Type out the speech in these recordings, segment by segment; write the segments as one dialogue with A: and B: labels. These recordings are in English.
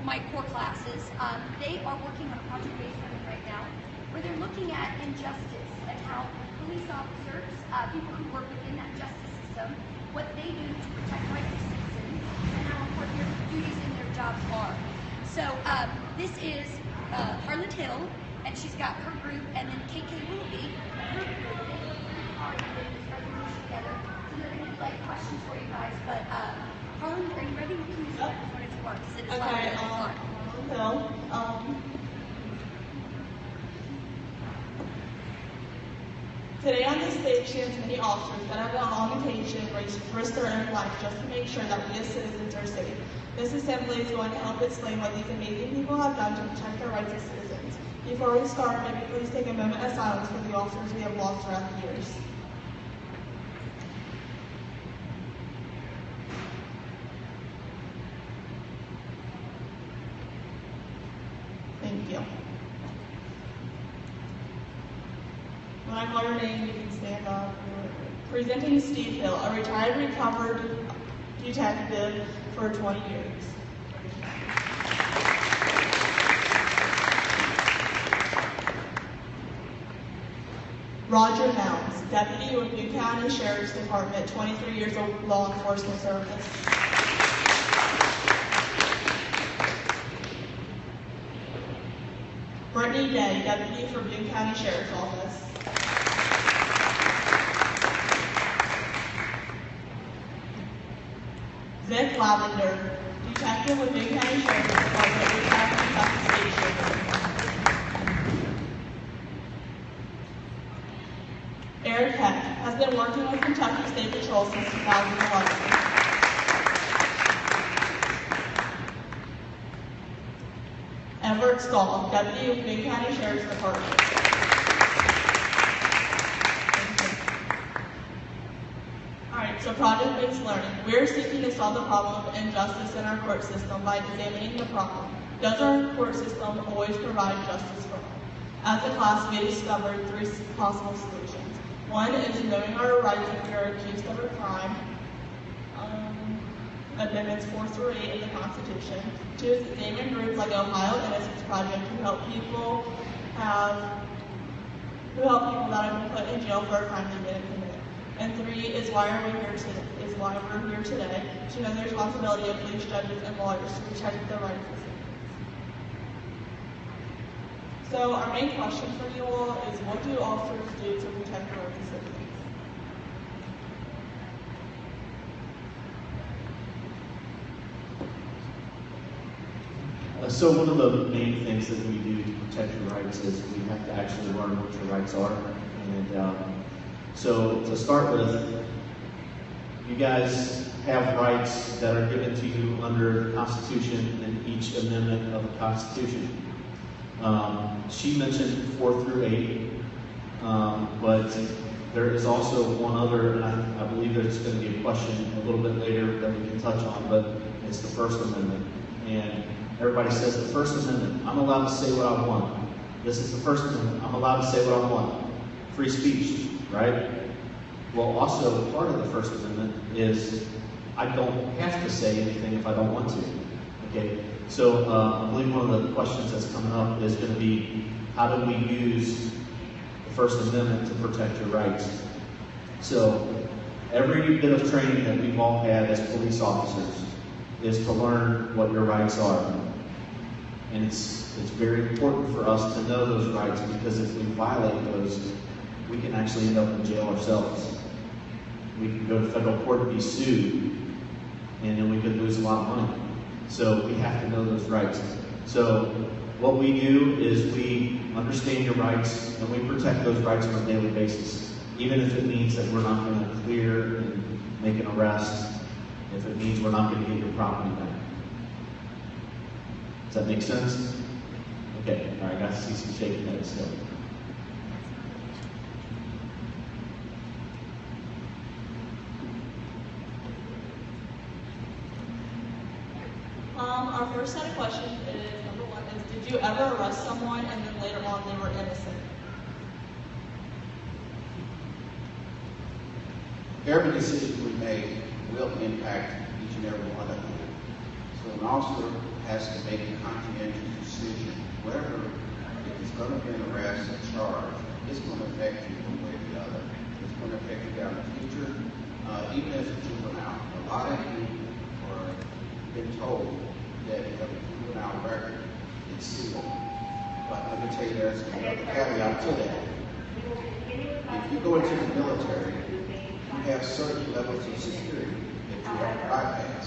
A: my core classes. They are working on a project based learning right now, where they're looking at injustice and how police officers, people who work within that justice system, what they do to protect rights of citizens, and how important their duties in their jobs are. So this is Harlan Hill, and she's got her group, and then KK Willoughby, her group. They are putting this resolution together. So they're going to do like questions for you guys. But Harlan, are you ready? Can you start when it's work?
B: Okay. Hill. Today on this stage stands many officers that have gone on occasion risk their own life just to make sure that we as citizens are safe. This assembly is going to help explain what these amazing people have done to protect the rights of citizens. Before we start, maybe please take a moment of silence for the officers we have lost throughout the years. Thank you. When I call your name, you can stand up. Presenting Steve Hill, a retired recovered detective for 20 years. Roger Mounds, deputy with Butte County Sheriff's Department, 23 years of law enforcement service. Brittany Day, deputy for Butte County Sheriff's Office. Vic Lavender, detective with Butte County Sheriff's Department, Kentucky State Sheriff. Eric Heck has been working with Kentucky State Patrol since 2011. Everett Stahl, deputy with Butte County Sheriff's Department. Alright, so project-based learning. We're seeking to solve the problem of injustice in our court system by examining the problem. Does our court system always provide justice for all? As a class, we discovered 3 possible solutions. 1 is knowing our rights if we are accused of a crime. Amendments 4 through 8 in the Constitution. 2 is examining groups like Ohio Innocence Project who help people that have been put in jail for a crime they didn't commit. And 3 is why we're here today, to know the responsibility of police, judges, and lawyers to protect the rights of citizens. So our main question for you all is, what do officers do to protect the rights of citizens?
C: So one of the main things that we do to protect your rights is we have to actually learn what your rights are. And so to start with, you guys have rights that are given to you under the Constitution and each amendment of the Constitution. She mentioned 4 through 8, but there is also one other, and I believe there's going to be a question a little bit later that we can touch on, but it's the First Amendment. And everybody says the First Amendment, I'm allowed to say what I want. This is the First Amendment, I'm allowed to say what I want. Free speech, right? Well, also part of the First Amendment is I don't have to say anything if I don't want to. Okay, so I believe one of the questions that's coming up is going to be, how do we use the First Amendment to protect your rights? So every bit of training that we've all had as police officers is to learn what your rights are. And it's very important for us to know those rights, because if we violate those, we can actually end up in jail ourselves. We can go to federal court and be sued, and then we could lose a lot of money. So we have to know those rights. So what we do is we understand your rights, and we protect those rights on a daily basis, even if it means that we're not going to clear and make an arrest, if it means we're not going to get your property back. Does that make sense? Okay, all right, I got to see some shaking heads still.
B: Our first set of questions is, number 1 is, did you ever arrest someone and then later on they were innocent?
D: Every decision we make will impact each and every one of them. So an officer has to make a conscientious decision. Whether if it's going to be an arrest or charge, it's going to affect you one way or the other. It's going to affect you down the future, even as a juvenile. A lot of you are been told that if you have a juvenile record, it's sealed. But let me tell you, there's another caveat to that. If you go into the military, you have certain levels of security that you have to bypass.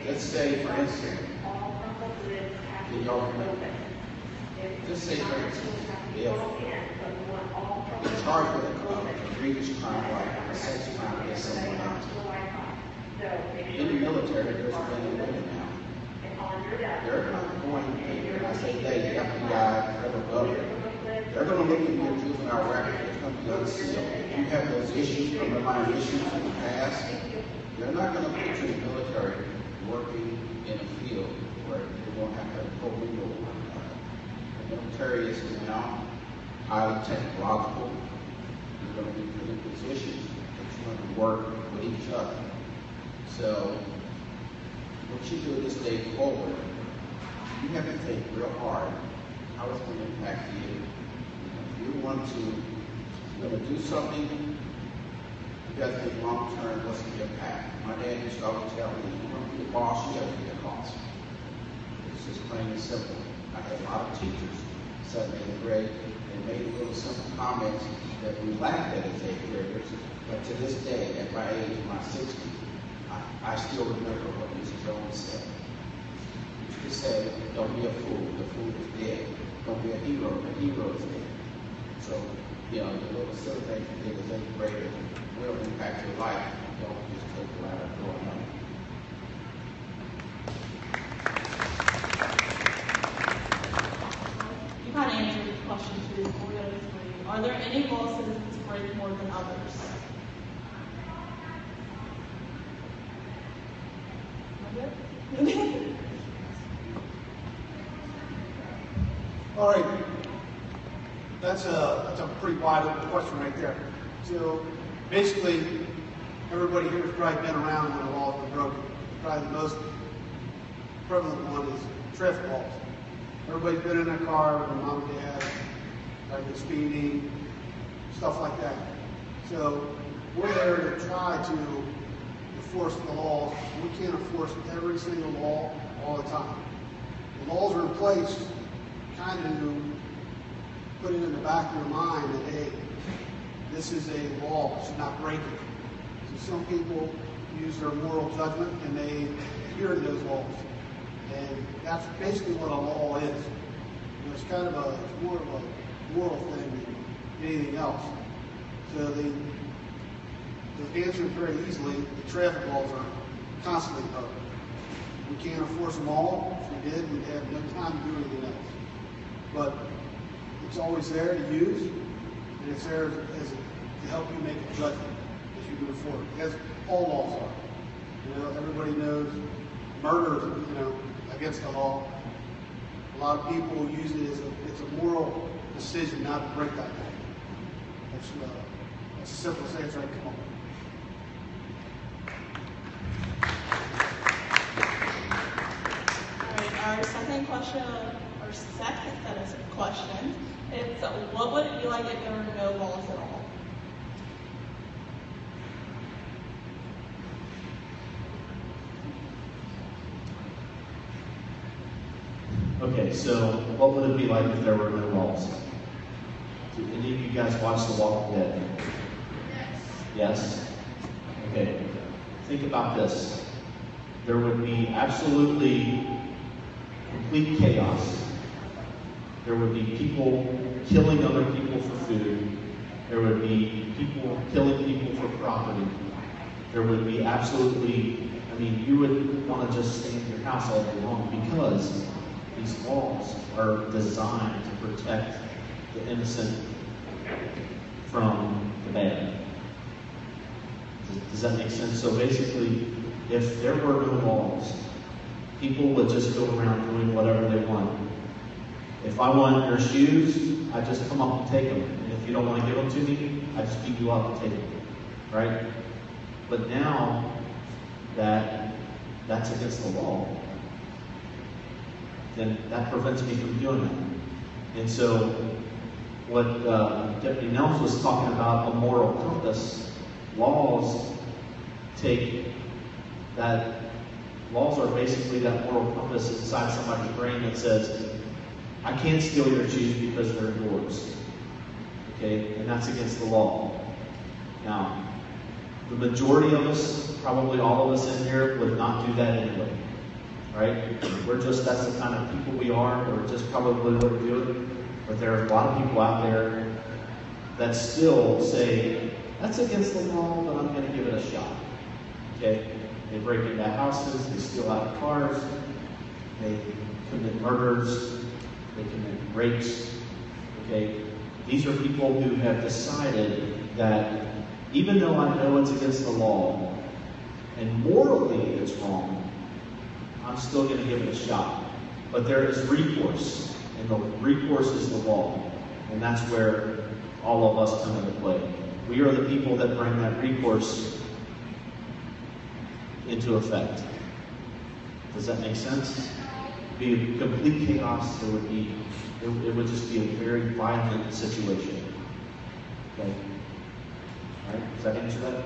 D: Let's say, for instance, can y'all remember? Just say, for instance, if you're charged with a grievous crime like a sex crime against someone else, in the military, there's men and women now. They're not going to, when I say they, the FBI, federal government, they're going to look at your juvenile record. It's going to be unsealed. If you have those issues, underlying issues in the past, they're not going to put you in the military working in a field where you won't have to go legal. The military is now highly technological. You're going to be put in positions that you're going to work with each other. So, what you do this day forward, you have to think real hard how it's going to impact you. If you want to do something, you got to think long term, what's the impact? My dad used to always tell me, you want to be the boss, you got to be the boss. It's just plain and simple. I had a lot of teachers, 7th and 8th grade, and made little simple comments that we laughed at as 8th graders, but to this day, at my age, in my 60s, I still remember what Mr. Jones said. He used to say, don't be a fool, the fool is dead. Don't be a hero, the hero is dead. So, the little silly things you did as 8th grader will impact your life. Don't just take the ladder growing up.
B: You kind of answered the question too. We'll go to 3. Are there any laws citizens break more than others?
E: All right, that's a pretty wide open question right there. So basically, everybody here has probably been around when the laws were broken. Probably the most prevalent one is traffic laws. Everybody's been in their car with their mom and dad, like speeding, stuff like that. So we're there to try to enforce the laws. We can't enforce every single law all the time. The laws are in place kind of to put it in the back of your mind that, hey, this is a law, you should not break it. So some people use their moral judgment and they adhere to those laws. And that's basically what a law is. It's kind of it's more of a moral thing than anything else. So to answer it very easily, the traffic laws are constantly broken. We can't enforce them all. If we did, we'd have no time to do anything else. But it's always there to use, and it's there to help you make a judgment as you move forward. As all laws are. Everybody knows murder is, against the law. A lot of people use it as it's a moral decision not to break that law. That's the simplest answer I can come up with.
B: Our second set of questions is, what would it be like if there were no laws at all?
C: Okay, so what would it be like if there were no laws? Do any of you guys watch The Walking Dead? Yes? Okay, think about this. There would be absolutely complete chaos. There would be people killing other people for food. There would be people killing people for property. There would be absolutely, you would want to just stay in your house all day long because these laws are designed to protect the innocent from the bad. Does that make sense? So basically, if there were no laws, people would just go around doing whatever they want. If I want your shoes, I just come up and take them. And if you don't want to give them to me, I just beat you up and take them. Right? But now that that's against the law, then that prevents me from doing that. And so what Deputy Nelms was talking about, a moral compass, laws are basically that moral compass inside somebody's brain that says, I can't steal your shoes because they're yours. Okay? And that's against the law. Now, the majority of us, probably all of us in here, would not do that anyway. Right? That's the kind of people we are, or just probably wouldn't do it. But there are a lot of people out there that still say, that's against the law, but I'm going to give it a shot. Okay? They break into houses, they steal out of cars, they commit murders, they commit rapes. Okay? These are people who have decided that even though I know it's against the law, and morally it's wrong, I'm still going to give it a shot. But there is recourse, and the recourse is the law. And that's where all of us come into play. We are the people that bring that recourse into effect. Does that make sense? It'd be complete chaos. It would just be a very violent situation. Okay? All right? Does that answer that?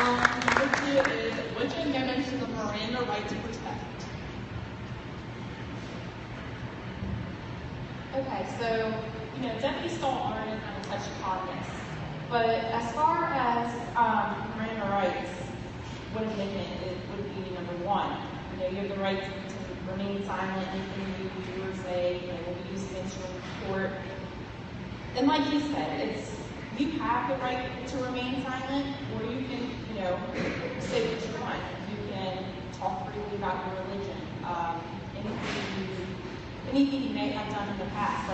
B: Number 2 is, which amendment to the Miranda right to protect? Okay, so, Deputy Stahl already kind of touched upon this. But as far as Miranda rights, what amendment would be number 1? You have the right to remain silent, anything you do or say, will be used against you in court. And like he said, you have the right to remain silent, or you can, say what you want. You can talk freely about your religion. Anything you may have done in the past,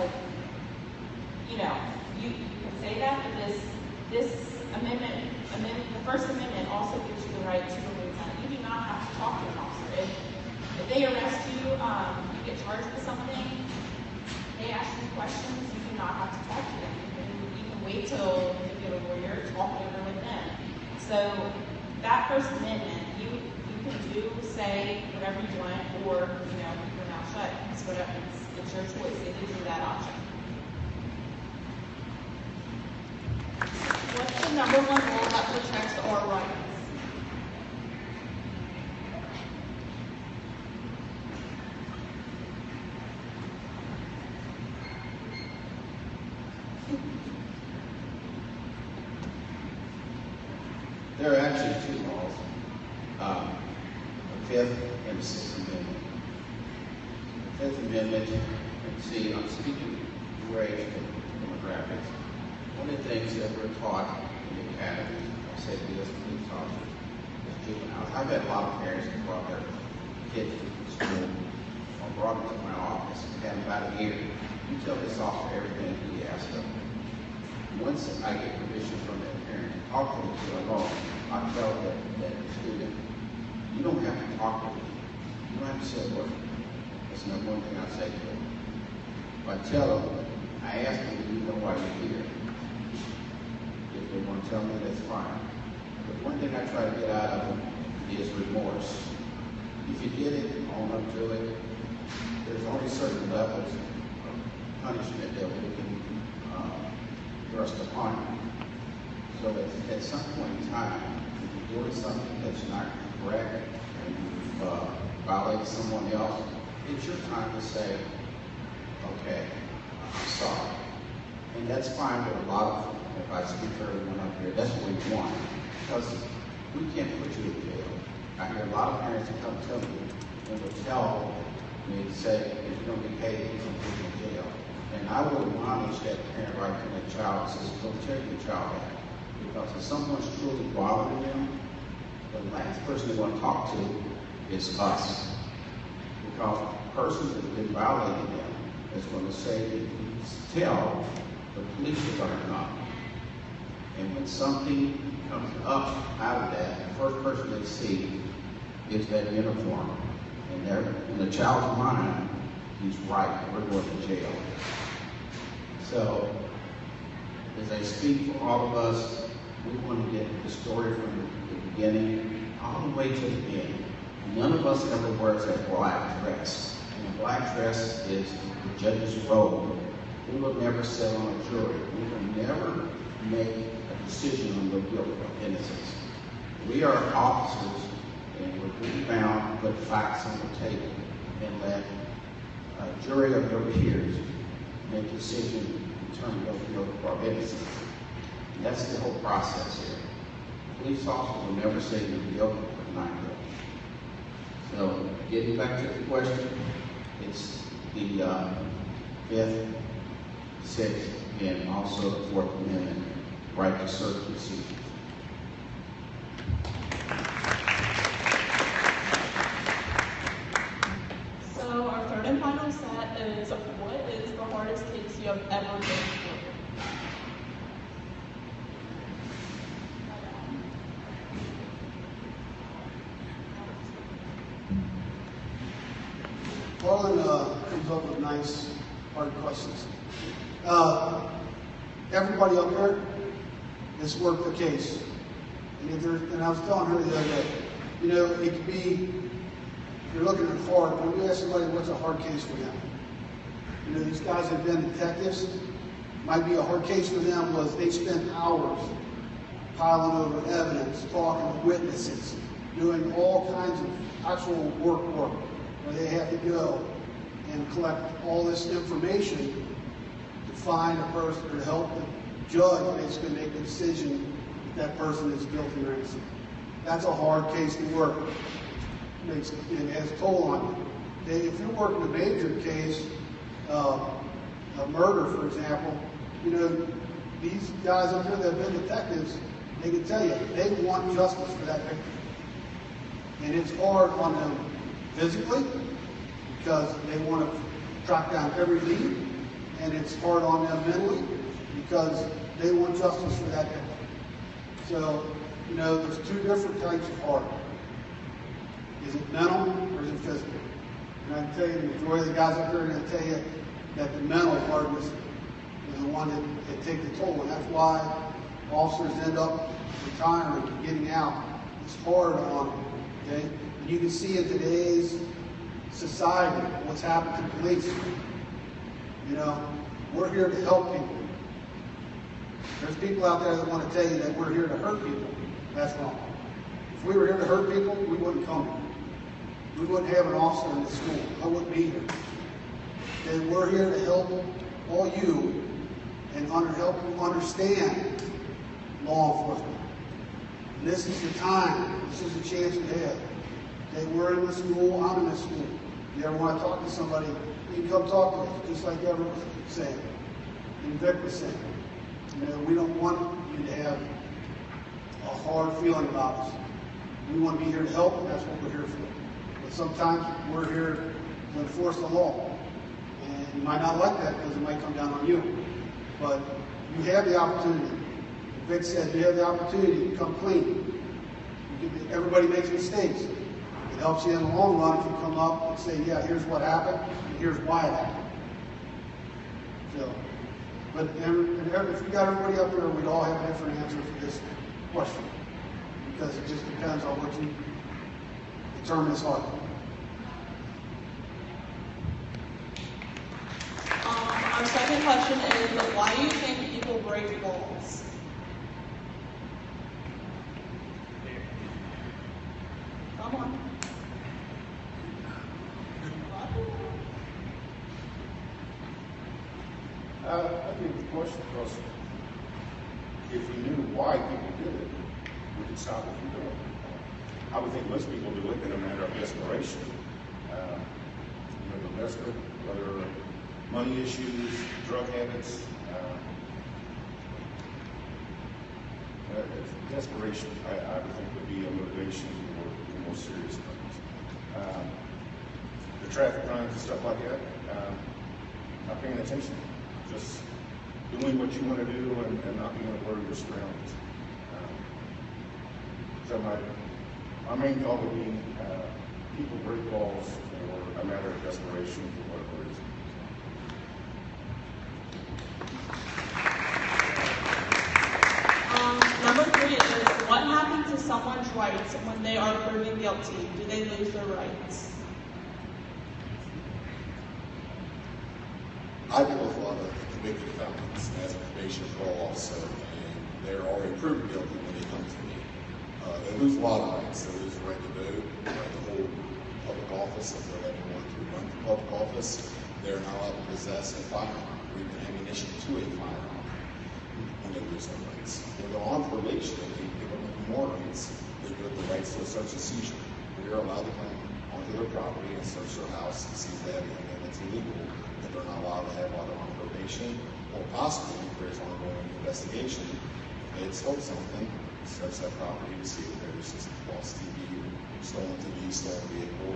B: you can say that, but this amendment, the First Amendment also gives you the right to remain silent. You do not have to talk to an officer. If they arrest you, you get charged with something, they ask you questions, you do not have to talk to them. You can wait till you get a lawyer, talk over with them. So that First Amendment, you can say whatever you want, or keep your mouth shut. It's your choice. It gives you that option. What's the number 1 rule that protects our rights?
D: There are actually 2 laws, the 5th and the 6th Amendment. The 5th Amendment, see, I'm speaking to age demographics. One of the things that we're taught in the academy, I say to us police officers, is juveniles. I've had a lot of parents who brought their kids to school or brought them to my office and had about a year. You tell this officer everything he asked them. Once I get permission from that parent to talk to them, I tell that student, you don't have to talk to them. You don't have to say a word. That's not one thing I say to them. If I tell them, I ask them, do you know why you're here? If they want to tell me, that's fine. But one thing I try to get out of them is remorse. If you get it, own up to it. There's only certain levels of punishment that we can thrust upon you. So at some point in time, if you're doing something that's not correct and you've violated someone else, it's your time to say, okay, I'm sorry. And that's fine with a lot of, if I speak for everyone up here, that's what we want. Because we can't put you in jail. I hear a lot of parents that come tell me, and will tell me to say, if you don't get paid, you're going to put you in jail. And I will admonish that parent right from that child and says, don't tell your child that. Because if someone's truly bothering them, the last person they want to talk to is us. Because the person that's been violating them is going to say, that you tell, the police are going to come. And when something comes up out of that, the first person they see is that uniform. And in the child's mind, he's right, we're going to jail. So, as I speak for all of us, we want to get the story from the beginning all the way to the end. None of us ever wears a black dress. And a black dress is the judge's robe. We will never sit on a jury. We will never make a decision on the guilt or innocence. We are officers, and we're duty bound to put facts on the table and let a jury of your peers make a decision in terms of guilt or innocence. And that's the whole process here. Police officers will never say you're guilty or not guilty. So, getting back to the question, it's the 5th, 6th, and also the 4th Amendment right to search and seizure.
B: So our third and final set is, what is the hardest case you have ever been through?
E: Harlan comes up with nice, hard questions. Everybody up there has worked the case. And I was telling her the other day, you know, it could be, if you're looking at hard, when you ask somebody what's a hard case for them, you know, these guys have been detectives. Might be a hard case for them was they spent hours piling over evidence, talking to witnesses, doing all kinds of actual work where they have to go and collect all this information to find a person or to help the judge basically make a decision if that person is guilty or innocent. That's a hard case to work. It has a toll on you. If you're working a major case, a murder, for example, you know, these guys up here that have been detectives, they can tell you they want justice for that victim. And it's hard on them physically because they want to track down every lead, and it's hard on them mentally because they want justice for that victim. So, you know, there's two different types of hard. Is it mental or is it physical? And I can tell you, the majority of the guys up there are going to tell you that the mental hardness is the one that takes the toll, and that's why officers end up retiring and getting out. It's hard on them, okay? And you can see in today's society what's happened to police. You know, we're here to help people. There's people out there that want to tell you that we're here to hurt people. That's wrong. If we were here to hurt people, we wouldn't come here. We wouldn't have an officer in this school. I wouldn't be here. And we're here to help all you and help you understand law enforcement. And this is the time. This is the chance we have. Okay, we're in the school. I'm in the school. If you ever want to talk to somebody, you can come talk to us, just like Everett was saying, and Vic was saying. You know, we don't want you to have a hard feeling about us. We want to be here to help, and that's what we're here for. But sometimes we're here to enforce the law. And you might not like that because it might come down on you. But you have the opportunity. Vic said you have the opportunity to come clean. Everybody makes mistakes. It helps you in the long run if you come up and say, yeah, here's what happened, and here's why it happened. So, but if we got everybody up there, we'd all have a different answer for this question. Because it just depends on what you determine as hard.
B: Our second question is, why do you think people break laws? Come on.
F: I think the question was, if we knew why people did it, we could stop it from doing it. I would think most people do it in a matter of desperation. Desperate, whether money issues, drug habits, desperation, I would think would be a motivation for the more serious crimes. The traffic crimes and stuff like that, not paying attention, just doing what you want to do and not being aware of your surroundings. So my main thought would be people break laws for a matter of desperation for whatever reason.
B: Number 3 is, what happened to someone someone's rights when they are proven guilty? Do they lose their rights?
F: I deal with a lot of convicted felons as a probation parole officer, and they're already proven guilty when they come to me. They lose a lot of rights. They lose the right to vote, the right to hold public office if they're ever going to run for public office. They're not allowed to possess a firearm or even ammunition to a firearm when they lose their rights. When they're on probation, they give them more rights. They give the rights to a search and seizure. We are allowed to come onto their property and search their house and see if they have anything that's illegal that they're not allowed to have while they're on probation, or possibly if there's ongoing investigation. If they had stole something, search that property to see if there's just lost TV, stolen TV, stolen vehicle.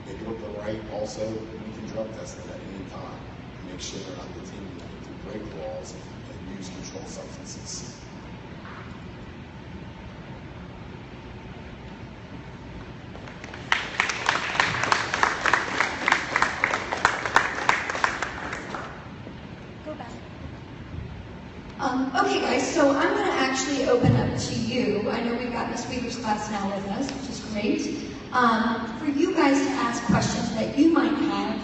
F: They give up the right also, we can drug test them at any time to make sure they're not continuing to break laws and use controlled substances.
A: Okay guys, so I'm going to actually open up to you. I know we've got Miss Weaver's class now with us, which is great. For you guys to ask questions that you might have,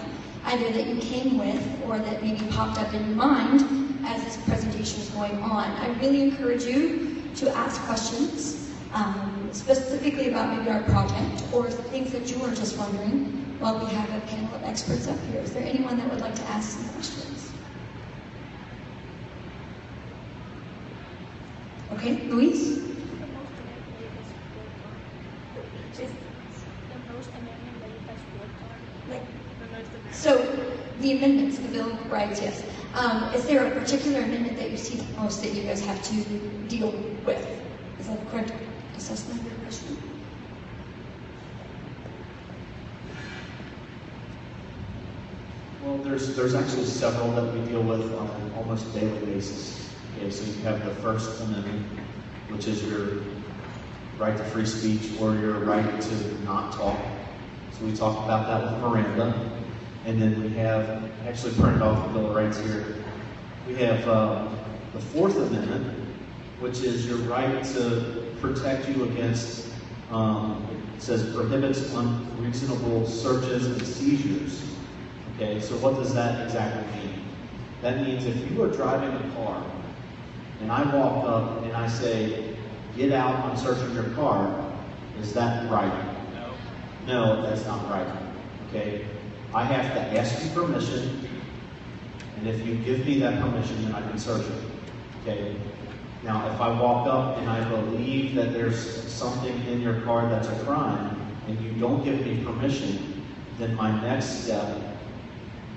A: either that you came with or that maybe popped up in your mind as this presentation is going on. I really encourage you to ask questions, specifically about maybe our project or things that you were just wondering while we have a panel of experts up here. Is there anyone that would like to ask some questions? Okay, Luis? So, the amendments, the Bill of Rights, yes. Is there a particular amendment that you see the most that you guys have to deal with? Is that a correct assessment of your question?
C: Well, there's actually several that we deal with on an almost daily basis. Okay, so you have the First Amendment, which is your right to free speech or your right to not talk. So we talked about that with Miranda. And then we have, actually printed off the Bill of Rights here, we have the Fourth Amendment, which is your right to protect you against, it says prohibits unreasonable searches and seizures. Okay, so what does that exactly mean? That means if you are driving a car and I walk up and I say, get out, I'm searching your car, is that right? No, that's not right. Okay? I have to ask you permission, and if you give me that permission, then I can search it. Okay? Now, if I walk up and I believe that there's something in your car that's a crime, and you don't give me permission, then my next step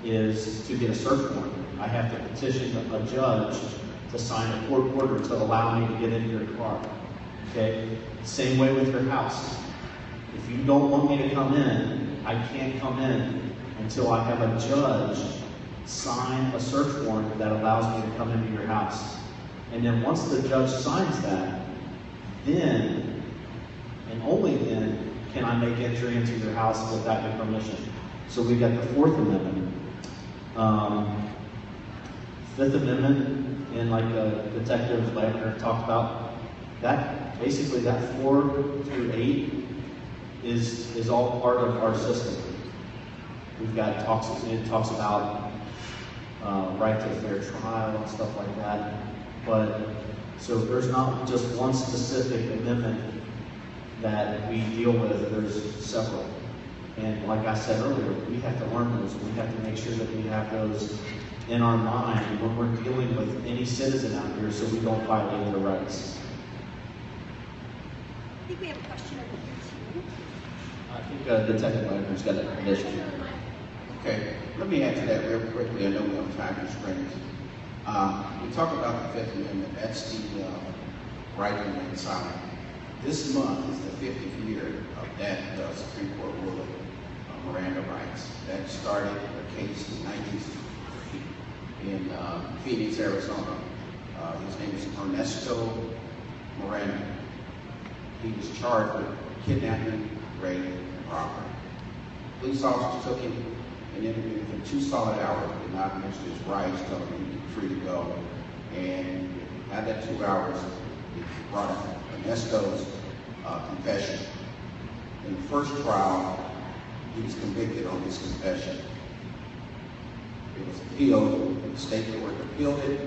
C: is to get a search warrant. I have to petition a judge to sign a court order to allow me to get into your car. Okay? Same way with your house. If you don't want me to come in, I can't come in until I have a judge sign a search warrant that allows me to come into your house. And then once the judge signs that, then, and only then, can I make entry into your house without your permission. So we've got the Fourth Amendment. Fifth Amendment, and like Detective Lavender talked about, that basically that 4 through 8 is all part of our system. We've got it talks about right to fair trial and stuff like that. But so there's not just one specific amendment that we deal with. There's several. And like I said earlier, we have to learn those. We have to make sure that we have those in our mind when we're dealing with any citizen out here, so we don't violate their rights.
A: I think we have a question over here too.
C: I think Detective Wagner's got a condition.
D: Okay, let me answer that real quickly. I know we're on time constraints. We talk about the Fifth Amendment. That's the right to remain silent. This month is the 50th year of that Supreme Court ruling on Miranda rights. That started a case in 1963 in Phoenix, Arizona. His name is Ernesto Miranda. He was charged with kidnapping, rape, and robbery. Police officers took him and interviewed him for 2 solid hours, did not mention his rights, telling him he was free to go. And at that 2 hours, he brought Ernesto's confession. In the first trial, he was convicted on his confession. It was appealed, the state court appealed it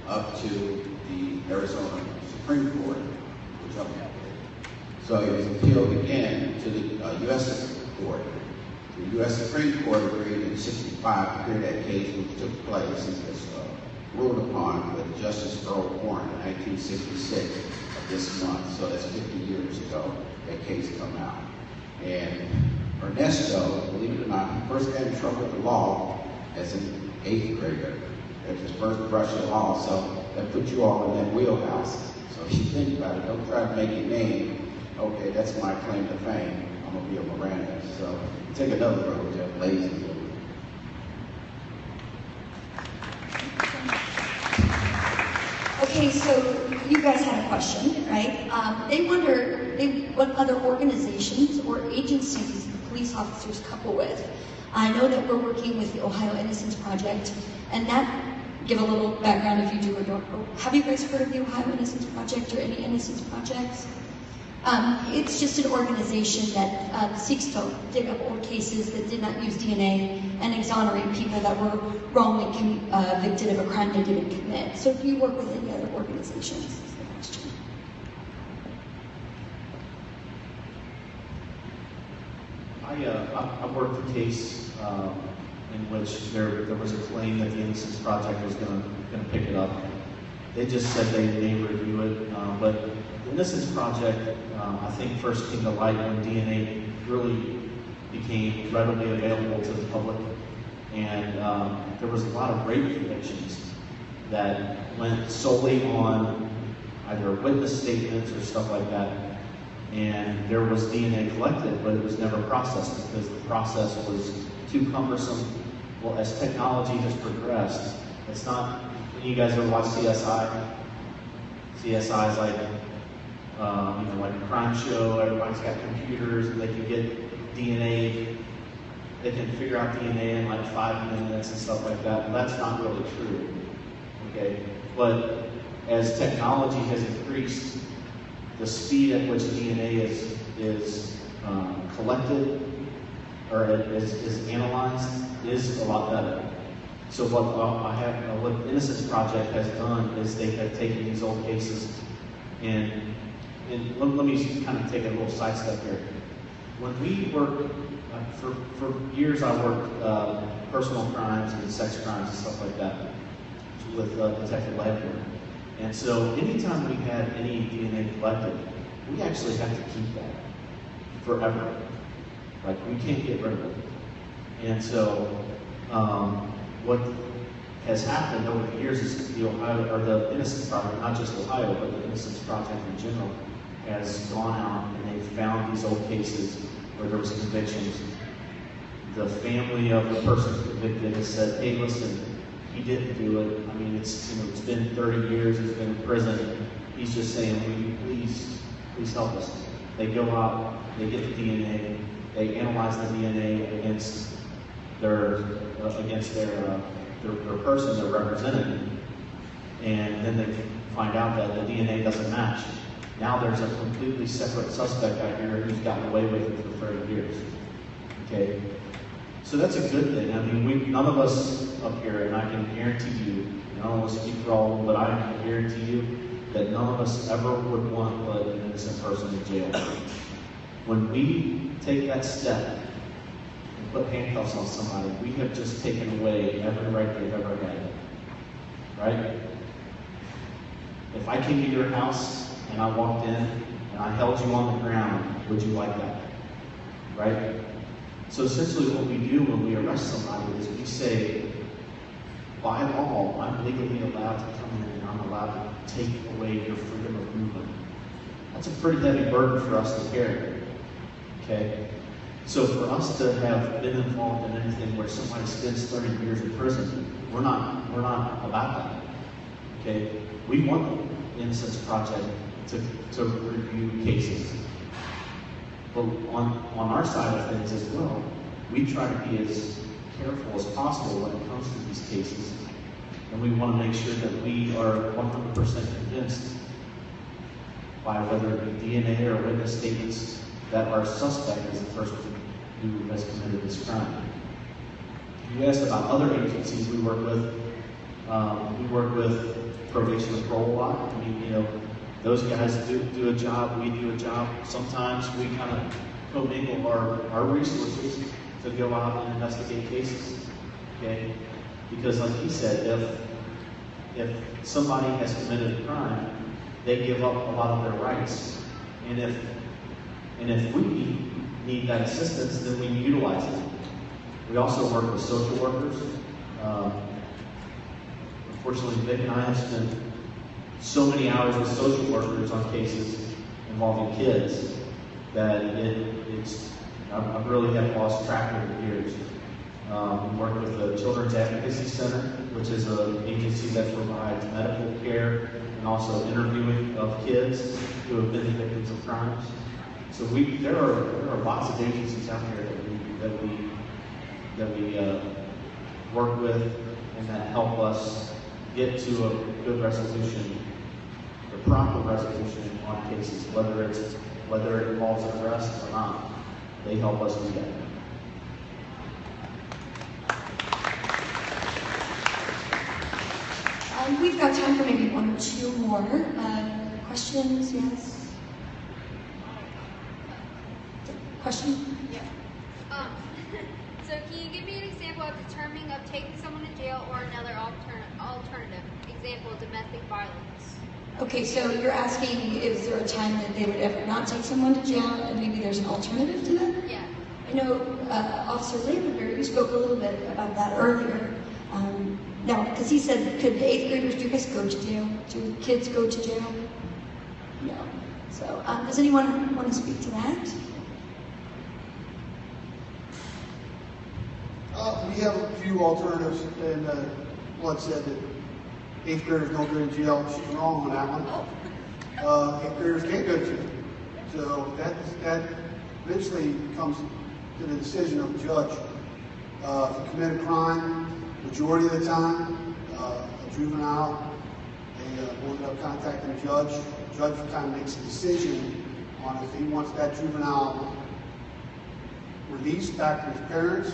D: up to the Arizona Supreme Court, which upheld it. So it was appealed again to the U.S. Court. The U.S. Supreme Court agreed in '65 to hear that case, which took place and was ruled upon with Justice Earl Warren in 1966 of this month. So that's 50 years ago that case come out. And Ernesto, believe it or not, first got in trouble with the law as an 8th grader. That was his first brush with law, so that put you all in that wheelhouse. So if you think about it, don't try to make your name, okay, that's my claim to fame. I'm gonna be a Miranda. So take another road, Jeff, lazy.
A: Okay, so you guys had a question, right? They wonder what other organizations or agencies the police officers couple with. I know that we're working with the Ohio Innocence Project, and that, give a little background if you do or don't know. Have you guys heard of the Ohio Innocence Project or any innocence projects? It's just an organization that seeks to dig up old cases that did not use DNA and exonerate people that were wrongly convicted of a crime they didn't commit. So do you work with any other organizations? Is the question.
C: I worked a case in which there was a claim that the Innocence Project was going to pick it up. They just said they review it, but the Innocence Project, I think, first came to light when DNA really became readily available to the public, and there was a lot of rape convictions that went solely on either witness statements or stuff like that, and there was DNA collected, but it was never processed because the process was too cumbersome. Well, as technology has progressed, it's not, when you guys ever watch CSI? CSI is like, like a crime show, everybody's got computers, and they can get DNA, they can figure out DNA in like 5 minutes and stuff like that. And that's not really true, okay? But as technology has increased, the speed at which DNA is collected or is analyzed is a lot better. So what Innocence Project has done is they have taken these old cases and let me kind of take a little sidestep here. When we work, for years I worked personal crimes and sex crimes and stuff like that with Detective Ladford. And so anytime we had any DNA collected, we actually have to keep that forever. Like, we can't get rid of it. And so what has happened over the years is the Ohio, or the Innocence Project, not just Ohio, but the Innocence Project in general, has gone out and they've found these old cases where there was convictions. The family of the person convicted has said, hey, listen, he didn't do it. I mean, it's been 30 years, he's been in prison. He's just saying, will you please help us? They go out, they get the DNA, they analyze the DNA against their person they're representing, and then they find out that the DNA doesn't match. Now there's a completely separate suspect out here who's gotten away with it for 30 years. Okay? So that's a good thing. I mean, none of us up here, and I can guarantee you, I don't want to speak for all of them, but I can guarantee you that none of us ever would want to put an innocent person in jail. When we take that step and put handcuffs on somebody, we have just taken away every right they've ever had. Right? If I came to your house and I walked in and I held you on the ground, would you like that? Right? So essentially what we do when we arrest somebody is we say, by law, I'm legally allowed to come in and I'm allowed to take away your freedom of movement. That's a pretty heavy burden for us to carry. Okay? So for us to have been involved in anything where somebody spends 30 years in prison, we're not about that. Okay? We want the Innocence Project to review cases. But on our side of things as well, we try to be as careful as possible when it comes to these cases. And we want to make sure that we are 100% convinced by whether it be DNA or witness statements that our suspect is the person who has committed this crime. You asked about other agencies we work with. We work with probation and parole a lot. I mean, you know, those guys do a job, we do a job. Sometimes we kind of commingle our resources to go out and investigate cases, okay? Because like he said, if somebody has committed a crime, they give up a lot of their rights. And if we need that assistance, then we utilize it. We also work with social workers. Unfortunately, Vic and I have spent so many hours with social workers on cases involving kids that I really have lost track over the years. We work with the Children's Advocacy Center, which is an agency that provides medical care and also interviewing of kids who have been the victims of crimes. So there are lots of agencies out there that we work with and that help us get to a good resolution, the proper resolution on cases, whether it involves an arrest or not. They help us do that.
G: We've got time for maybe one or two more questions. Yes. Question?
H: Yeah. So can you give me an example of determining of taking someone to jail or another alternative? Example, domestic violence.
G: Okay, so you're asking, is there a time that they would ever not take someone to jail, and maybe there's an alternative to that?
H: Yeah.
G: I know Officer Lavenberg, you spoke a little bit about that earlier. Now, because he said, could the 8th graders, do you guys go to jail? Do kids go to jail? No. So, does anyone want to speak to that?
E: We have a few alternatives, and one said that 8th graders don't go to jail. She's wrong on that one. 8th graders can't go to jail. So that eventually comes to the decision of the judge. If you commit a crime, majority of the time, a juvenile, they will end up contacting the judge. The judge kind of makes a decision on if he wants that juvenile released back to his parents,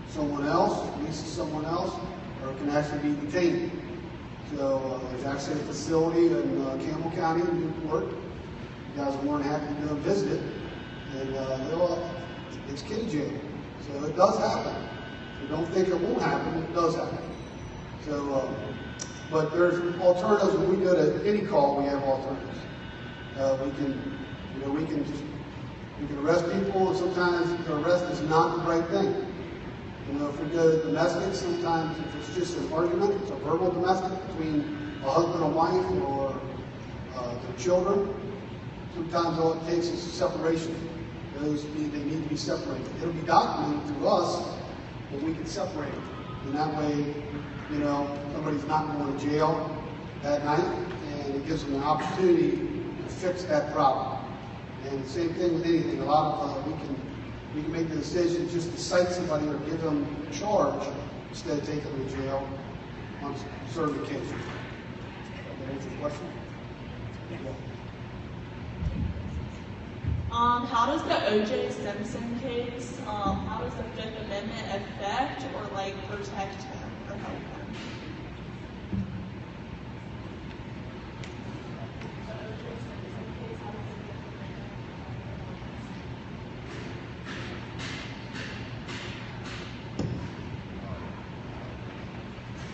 E: someone else, releases someone else, or it can actually be detained. So there's actually a facility in Campbell County in Newport. You guys are more than happy to go visit it. And it's kitty jail. So it does happen. So don't think it won't happen, it does happen. So, but there's alternatives. When we go to any call, we have alternatives. We can arrest people, and sometimes the arrest is not the right thing. If we go to domestic, sometimes if it's just an argument, it's a verbal domestic between a husband and wife or their children, sometimes all it takes is separation. They need to be separated. It'll be documented through us, but we can separate them. And that way, somebody's not going to jail that night, and it gives them an opportunity to fix that problem. And the same thing with anything. A lot of we can make the decision just to cite somebody or give them a charge instead of taking them to jail on certain occasions. Does that answer your question? Yeah.
B: How does the O.J. Simpson case, how does the Fifth Amendment affect or protect him or help him?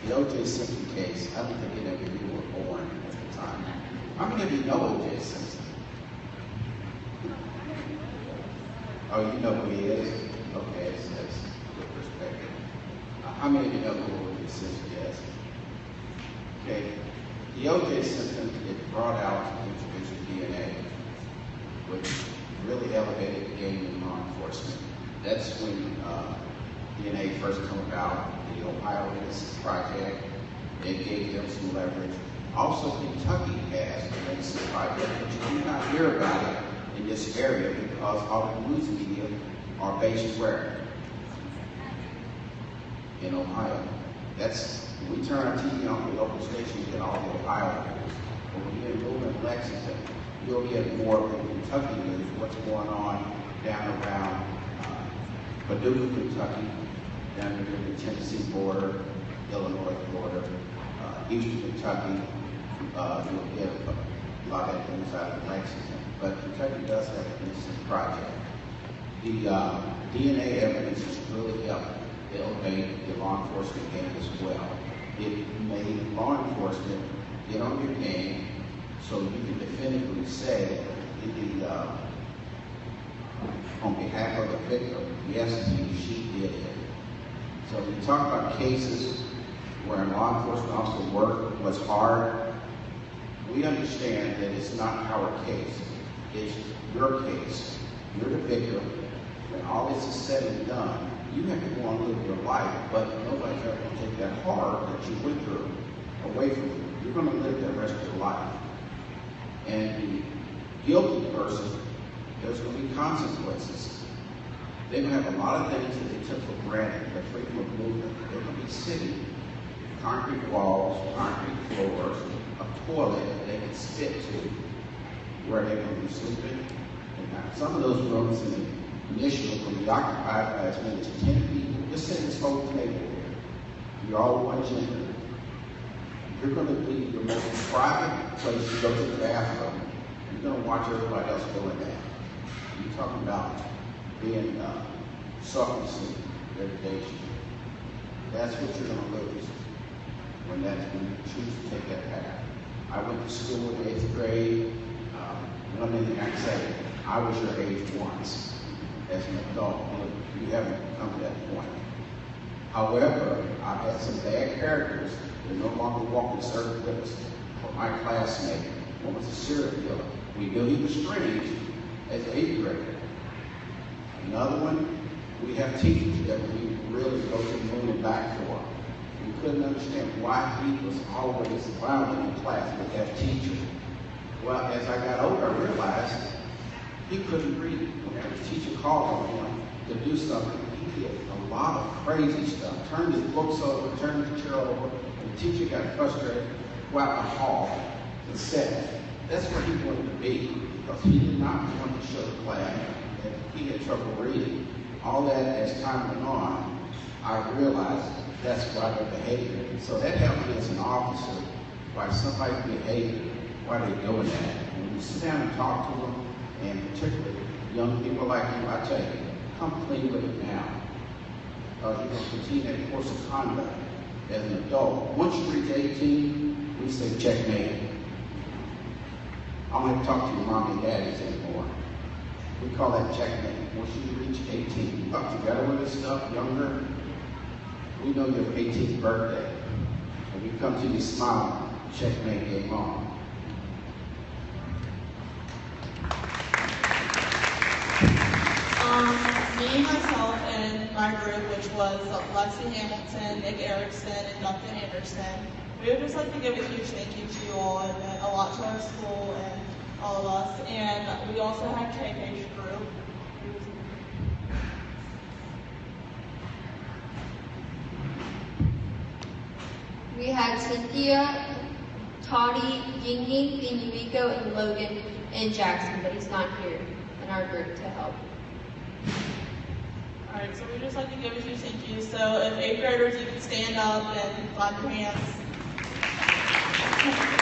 D: The O.J. Simpson case, I don't think any of you were born at the time. How many of you know O.J. Simpson? Oh, you know who he is? Okay, that's good perspective. How many of you know who O.J. Simpson is? Okay, the O.J. Simpson, it brought out introduced DNA, which really elevated the game in law enforcement. That's when DNA first came about, the Ohio Innocence Project. It gave them some leverage. Also, Kentucky has the Innocence Project, but you do not hear about it in this area because all the news media are based where? In Ohio. We turn our TV on the local station, we get all the Ohio news. But when you're in Louisville, Lexington, you'll get more of the Kentucky news, what's going on down around Paducah, Kentucky, down near the Tennessee border, Illinois border, eastern Kentucky. You'll get a lot of that news out of Lexington. But Kentucky does have an innocent project. The DNA evidence has really helped elevate the law enforcement game as well. It made law enforcement get on your game so you can definitively say on behalf of the victim, yes, she did it. So when you talk about cases where a law enforcement officer work was hard, we understand that it's not our case, it's your case. You're the victim. When all this is said and done, you have to go on and live your life, but nobody's ever going to take that horror that you went through away from you. You're going to live the rest of your life. And the guilty person, there's going to be consequences. They're going to have a lot of things that they took for granted, their freedom of movement. They're going to be sitting, concrete walls, concrete floors, a toilet that they can spit to, where they're going to be sleeping. And some of those rooms in the initial can be occupied by as many as 10 people. Just sit in this whole table here. You're all one gender. You're going to be the most private place you go to the bathroom. You're going to watch everybody else go in there. You're talking about being self-esteem, degradation. That's what you're going to lose when you choose to take that path. I went to school in 8th grade. One thing I can say, I was your age once as an adult. You haven't come to that point. However, I've had some bad characters that no longer walk this earth with us. My classmate, one was a serial killer. We knew he was strange as an 8th grader. Another one, we have teachers that we really go to the moon and back for. We couldn't understand why he was always violent in class with that teacher. Well, as I got older, I realized he couldn't read. Whenever the teacher called on him to do something, he did a lot of crazy stuff. Turned his books over, turned his chair over, and the teacher got frustrated, go out in the hall and said, that's where he wanted to be, because he did not want to show the class that he had trouble reading. All that, as time went on, I realized that's why their behavior. So that helped me as an officer, why somebody's behavior, why they're doing that. And when you sit down and talk to them, and particularly young people like you, I tell you, come clean with it now. You're going to continue that course of conduct as an adult. Once you reach 18, we say checkmate. I don't have to talk to your mom and daddies anymore. We call that checkmate. Once you reach 18, you got together with this stuff younger, we know your 18th birthday. And we come to you smiling, checkmate, game on.
B: Me, myself, and my group, which was Lexi Hamilton, Nick Erickson, and Duncan Anderson, we would just like to give a huge thank you to you all. It meant a lot to our school and all of us. And we also had KK's group.
G: We had Cynthia, Toddy, Ying Ying, Yumiko, and Logan, and Jackson, but he's not here in our group to help.
B: Alright, so we'd just like to give a huge thank you. So if 8th graders, you can stand up and clap your hands.